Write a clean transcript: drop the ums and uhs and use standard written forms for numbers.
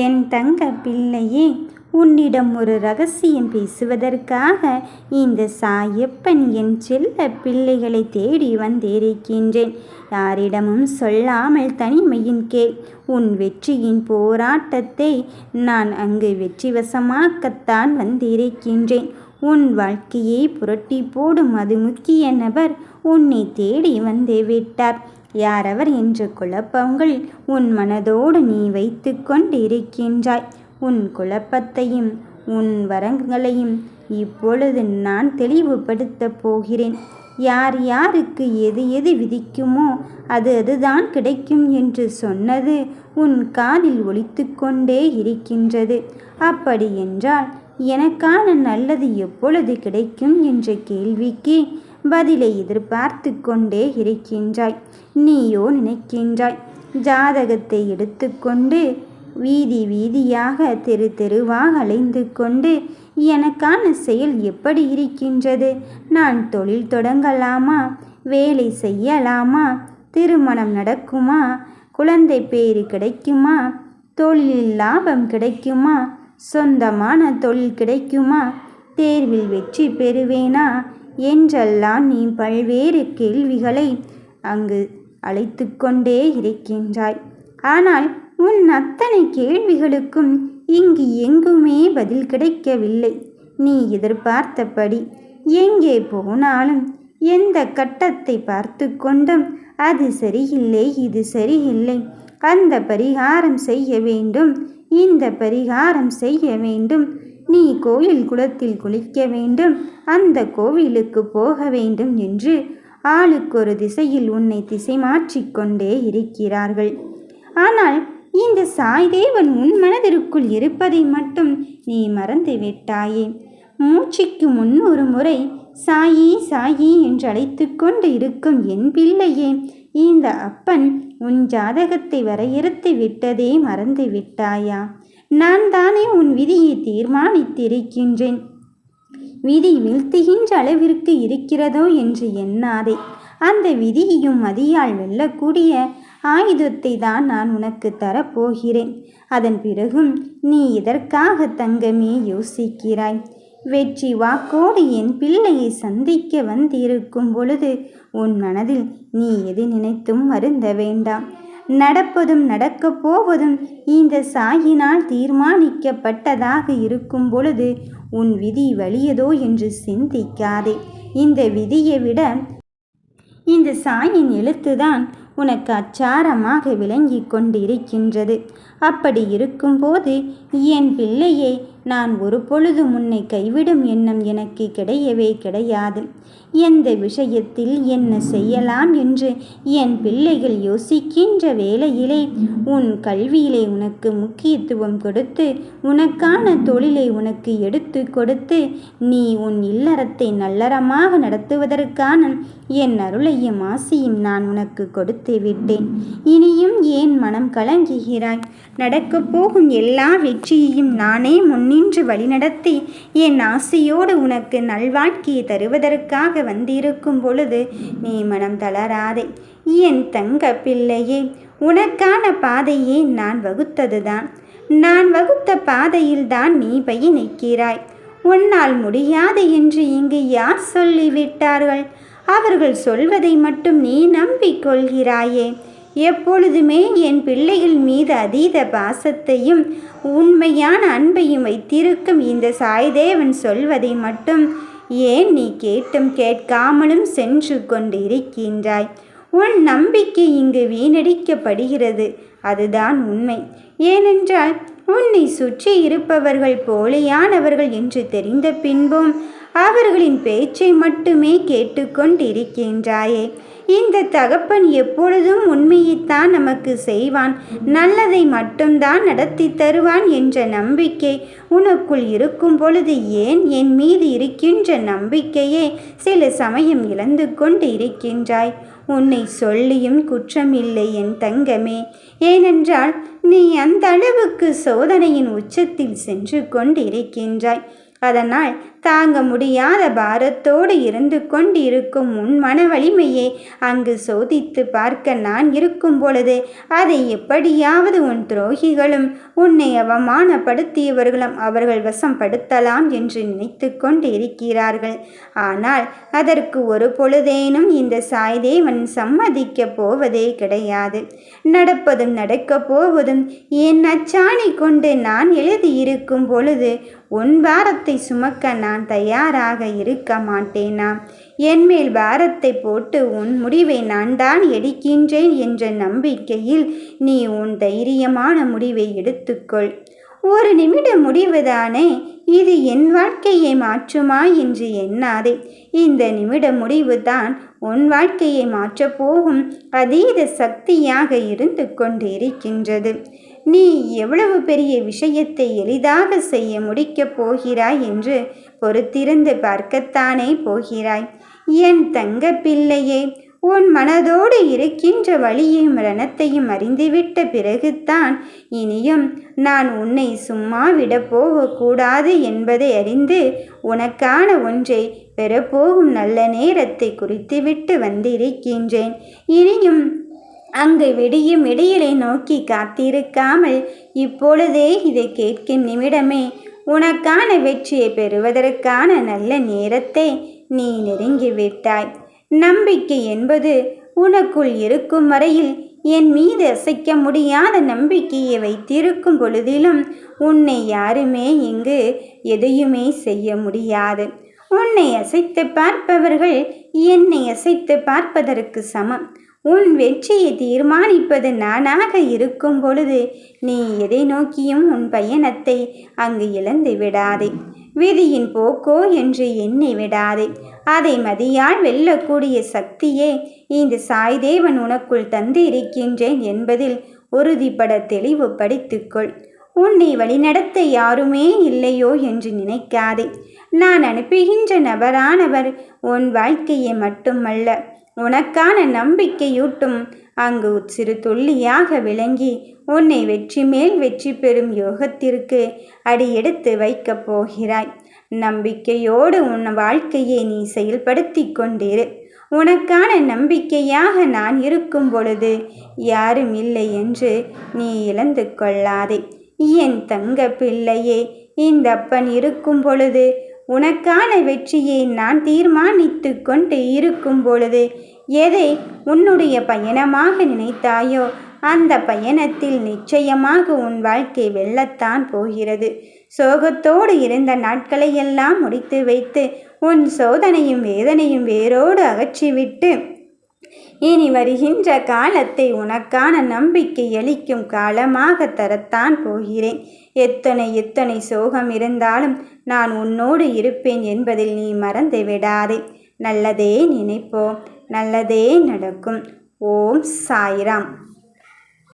என் தங்க பிள்ளையே, உன்னிடம் ஒரு ரகசியம் பேசுவதற்காக இந்த சாயப்பன் என் செல்ல பிள்ளைகளை தேடி வந்திருக்கின்றேன். யாரிடமும் சொல்லாமல் தனிமையின் கேள். உன் வெற்றியின் போராட்டத்தை நான் அங்கு வெற்றிவசமாக்கத்தான் வந்திருக்கின்றேன். உன் வாழ்க்கையை புரட்டி போடும் அது முக்கிய நபர் உன்னை தேடி வந்து விட்டார். யாரவர் என்ற குழப்பங்கள் உன் மனதோடு நீ வைத்து கொண்டிருக்கின்றாய். உன் குழப்பத்தையும் உன் வரங்களையும் இப்பொழுது நான் தெளிவுபடுத்தப் போகிறேன். யார் யாருக்கு எது எது விதிக்குமோ அதுதான் கிடைக்கும் என்று சொன்னது உன் காதில் ஒலித்து கொண்டே இருக்கின்றது. அப்படி என்றால் எனக்கான நல்லது எப்பொழுது கிடைக்கும் என்ற கேள்விக்கு பதிலை எதிர்பார்த்து கொண்டே இருக்கின்றாய். நீயோ நினைக்கின்றாய், ஜாதகத்தை எடுத்துக்கொண்டு வீதி வீதியாக தெரு தெருவாக அலைந்து கொண்டு எனக்கான செயல் எப்படி இருக்கின்றது, நான் தொழில் தொடங்கலாமா, வேலை செய்யலாமா, திருமணம் நடக்குமா, குழந்தை பேறு கிடைக்குமா, தொழிலில் லாபம் கிடைக்குமா, சொந்தமான தொழில் கிடைக்குமா, தேர்வில் வெற்றி பெறுவேனா என்றெல்லாம் நீ பல்வேறு கேள்விகளை அங்கு அழைத்து கொண்டே இருக்கின்றாய். ஆனால் உன் அத்தனை கேள்விகளுக்கும் இங்கு எங்குமே பதில் கிடைக்கவில்லை. நீ எதிர்பார்த்தபடி எங்கே போனாலும் எந்த கட்டத்தை பார்த்து கொண்டும் அது சரியில்லை, இது சரியில்லை, அந்த பரிகாரம் செய்ய வேண்டும், இந்த பரிகாரம் செய்ய வேண்டும், நீ கோயில் குளத்தில் குளிக்க வேண்டும், அந்த கோவிலுக்கு போக வேண்டும் என்று ஆளுக்கொரு திசையில் உன்னை திசை மாற்றிக்கொண்டே இருக்கிறார்கள். ஆனால் இந்த சாய்தேவன் உன் மனதிற்குள் இருப்பதை மட்டும் நீ மறந்து விட்டாயே. மூச்சுக்கு முன்னொரு முறை சாயி சாயி என்று அழைத்து கொண்டு இருக்கும் என் பிள்ளையே, இந்த அப்பன் உன் ஜாதகத்தை வரையறுத்து விட்டதே மறந்து விட்டாயா? நான் தானே உன் விதியை தீர்மானித்திருக்கின்றேன். விதி வீழ்த்துகின்ற அளவிற்கு இருக்கிறதோ என்று எண்ணாதே. அந்த விதியையும் மதியால் வெல்லக்கூடிய ஆயுதத்தை தான் நான் உனக்கு தரப்போகிறேன். அதன் பிறகும் நீ எதற்காக தங்கமே யோசிக்கிறாய்? வெற்றி வாக்கோடு என் பிள்ளையை சந்திக்க வந்திருக்கும் பொழுது உன் மனதில் நீ எது நினைத்தும் வருந்த வேண்டாம். நடப்பதும் நடக்கப் போவதும் இந்த சாயினால் தீர்மானிக்கப்பட்டதாக இருக்கும் பொழுது உன் விதி வலியதோ என்று சிந்திக்காதே. இந்த விதியை விட இந்த சாயின் எழுத்துதான் உனக்கு அச்சாரமாக விளங்கி கொண்டிருக்கின்றது. அப்படி இருக்கும்போது என் பிள்ளையை நான் ஒரு பொழுது உன்னை கைவிடும் எண்ணம் எனக்கு கிடையவே கிடையாது. எந்த விஷயத்தில் என்ன செய்யலாம் என்று என் பிள்ளைகள் யோசிக்கின்ற வேளையிலே உன் கல்வியிலே உனக்கு முக்கியத்துவம் கொடுத்து உனக்கான தொழிலை உனக்கு எடுத்து கொடுத்து நீ உன் இல்லறத்தை நல்லறமாக நடத்துவதற்கான என் அருளையும் ஆசியும் நான் உனக்கு கொடுத்து விட்டேன். இனியும் ஏன் மனம் கலங்குகிறாய்? நடக்கப் போகும் எல்லா வெற்றியையும் நானே முன்னின்று வழிநடத்தி என் ஆசையோடு உனக்கு நல்வாழ்க்கையை தருவதற்காக வந்திருக்கும் பொழுது நீ மனம் தளராதே. என் தங்க பிள்ளையே, உனக்கான பாதையை நான் வகுத்ததுதான். நான் வகுத்த பாதையில்தான் நீ பயணிக்கிறாய். உன்னால் முடியாது என்று இங்கு யார் சொல்லிவிட்டார்கள்? அவர்கள் சொல்வதை மட்டும் நீ நம்பிக்கொள்கிறாயே. எப்பொழுதுமே என் பிள்ளைகள் மீது அதீத பாசத்தையும் உண்மையான அன்பையும் வைத்திருக்கும் இந்த சாய்தேவன் சொல்வதை மட்டும் ஏன் நீ கேட்டும் கேட்காமலும் சென்று கொண்டிருக்கின்றாய்? உன் நம்பிக்கை இங்கு வீணடிக்கப்படுகிறது. அதுதான் உண்மை. ஏனென்றால் உன்னை சுற்றி இருப்பவர்கள் போலியானவர்கள் என்று தெரிந்த பின்பும் அவர்களின் பேச்சை மட்டுமே கேட்டுக்கொண்டிருக்கின்றாயே. இந்த தகப்பன் எப்பொழுதும் உண்மையைத்தான் நமக்கு செய்வான், நல்லதை மட்டும்தான் நடத்தி தருவான் என்ற நம்பிக்கை உனக்குள் இருக்கும் பொழுது ஏன் என் மீது இருக்கின்ற நம்பிக்கையே சில சமயம் இழந்து கொண்டு இருக்கின்றாய்? உன்னை சொல்லியும் குற்றமில்லை என் தங்கமே. ஏனென்றால் நீ அந்த அளவுக்கு சோதனையின் உச்சத்தில் சென்று கொண்டிருக்கின்றாய். அதனால் தாங்க முடியாத பாரத்தோடு இருந்து கொண்டிருக்கும் உன் மன வலிமையை அங்கு சோதித்து பார்க்க நான் இருக்கும் பொழுது அதை எப்படியாவது உன் துரோகிகளும் உன்னை அவமானப்படுத்தியவர்களும் அவர்கள் வசம் படுத்தலாம் என்று நினைத்து கொண்டு இருக்கிறார்கள். ஆனால் அதற்கு ஒரு பொழுதேனும் இந்த சாய்தேவன் சம்மதிக்கப் போவதே கிடையாது. நடப்பதும் நடக்கப் போவதும் என் அச்சாணி கொண்டு நான் எழுதியிருக்கும் பொழுது உன் பாரத்தை சுமக்க நான் தயாராக இருக்க மாட்டேனா? என்மேல் பாரத்தை போட்டு உன் முடிவை நான் தான் எடுக்கின்றேன் என்ற நம்பிக்கையில் நீ உன் தைரியமான முடிவை எடுத்துக்கொள். ஒரு நிமிட முடிவுதானே, இது என் வாழ்க்கையை மாற்றுமா என்று எண்ணாதே. இந்த நிமிட முடிவுதான் உன் வாழ்க்கையை மாற்றப்போகும் அதீத சக்தியாக இருந்து கொண்டிருக்கின்றது. நீ எவ்வளவு பெரிய விஷயத்தை எளிதாக செய்ய முடிக்கப் போகிறாய் என்று பொறுத்திருந்து பார்க்கத்தானே போகிறாய். என் தங்க பிள்ளையே, உன் மனதோடு இருக்கின்ற வலியையும் ரணத்தையும் அறிந்துவிட்ட பிறகுதான் இனியும் நான் உன்னை சும்மா விடப்போகக்கூடாது என்பதை அறிந்து உனக்கான ஒன்றை பெறப்போகும் நல்ல நேரத்தை குறித்துவிட்டு வந்திருக்கின்றேன். இனியும் அங்கு விடியும் இடையிலை நோக்கி காத்திருக்காமல் இப்பொழுதே இதை கேட்கும் நிமிடமே உனக்கான வெற்றியை பெறுவதற்கான நல்ல நேரத்தை நீ நெருங்கிவிட்டாய். நம்பிக்கை என்பது உனக்குள் இருக்கும் வரையில் என் மீது அசைக்க முடியாத நம்பிக்கையை வைத்திருக்கும் பொழுதிலும் உன்னை யாருமே இங்கு எதையுமே செய்ய முடியாது. உன்னை அசைத்து பார்ப்பவர்கள் என்னை அசைத்து பார்ப்பதற்கு சமம். உன் வெற்றியை தீர்மானிப்பது நானாக இருக்கும் பொழுது நீ எதை நோக்கியும் உன் பயணத்தை அங்கு இழந்து விடாதே. விதியின் போக்கோ என்று எண்ணி விடாதே. அதை மதியால் வெல்லக்கூடிய சக்தியே இந்த சாய்தேவன் உனக்குள் தந்து இருக்கின்றேன் என்பதில் உறுதிப்பட தெளிவுபடுத்திக்கொள். உன்னை வழிநடத்த யாருமே இல்லையோ என்று நினைக்காதே. நான் அனுப்புகின்ற நபரானவர் உன் வாழ்க்கையை மட்டுமல்ல, உனக்கான நம்பிக்கையூட்டும் அங்கு சிறு துள்ளியாக விளங்கி உன்னை வெற்றி மேல் வெற்றி பெறும் யோகத்திற்கு அடியெடுத்து வைக்கப் போகிறாய். நம்பிக்கையோடு உன் வாழ்க்கையை நீ செயல்படுத்தி கொண்டிரு. உனக்கான நம்பிக்கையாக நான் இருக்கும் பொழுது யாரும் இல்லை என்று நீ இழந்து கொள்ளாதே. என் தங்க பிள்ளையே, இந்த அப்பன் இருக்கும் பொழுது உனக்கான வெற்றியை நான் தீர்மானித்து கொண்டு இருக்கும் பொழுது எதை உன்னுடைய பயணமாக நினைத்தாயோ அந்த பயணத்தில் நிச்சயமாக உன் வாழ்க்கை வெல்லத்தான் போகிறது. சோகத்தோடு இருந்த நாட்களையெல்லாம் முடித்து வைத்து உன் சோதனையும் வேதனையும் வேரோடு அகற்றிவிட்டு இனி வருகின்ற காலத்தை உனக்கான நம்பிக்கை அளிக்கும் காலமாக தரத்தான் போகிறேன். எத்தனை சோகம் இருந்தாலும் நான் உன்னோடு இருப்பேன் என்பதில் நீ மறந்து விடாதே. நல்லதே நினைப்போம், நல்லதே நடக்கும். ஓம் சாய்ராம்.